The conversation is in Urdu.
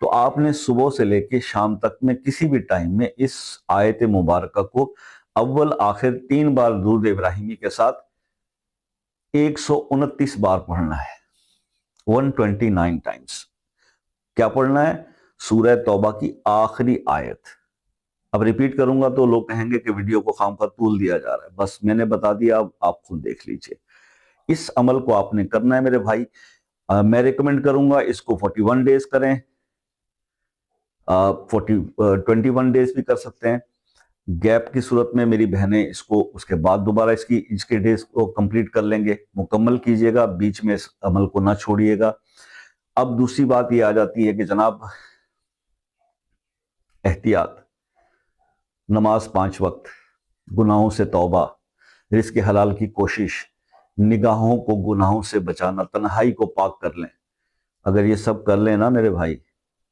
تو آپ نے صبح سے لے کے شام تک میں کسی بھی ٹائم میں اس آیت مبارکہ کو اول آخر 3 بار درود ابراہیمی کے ساتھ 129 بار پڑھنا ہے، 129 ٹائمز۔ کیا پڑھنا ہے؟ سورہ توبہ کی آخری آیت۔ اب ریپیٹ کروں گا تو لوگ کہیں گے کہ ویڈیو کو خواہ طول دیا جا رہا ہے، بس میں نے بتا دیا، اب آپ خود دیکھ لیجئے۔ اس عمل کو آپ نے کرنا ہے میرے بھائی۔ میں ریکمنڈ کروں گا اس کو 41 ڈیز کریں، 21 ڈیز بھی کر سکتے ہیں۔ گیپ کی صورت میں میری بہنیں اس کو اس کے بعد دوبارہ اس کے ڈیز کو کمپلیٹ کر لیں گے۔ مکمل کیجئے گا، بیچ میں اس عمل کو نہ چھوڑیے گا۔ اب دوسری بات یہ آ جاتی ہے کہ جناب احتیاط، نماز 5 وقت، گناہوں سے توبہ، رزق حلال کی کوشش، نگاہوں کو گناہوں سے بچانا، تنہائی کو پاک کر لیں۔ اگر یہ سب کر لیں نا میرے بھائی،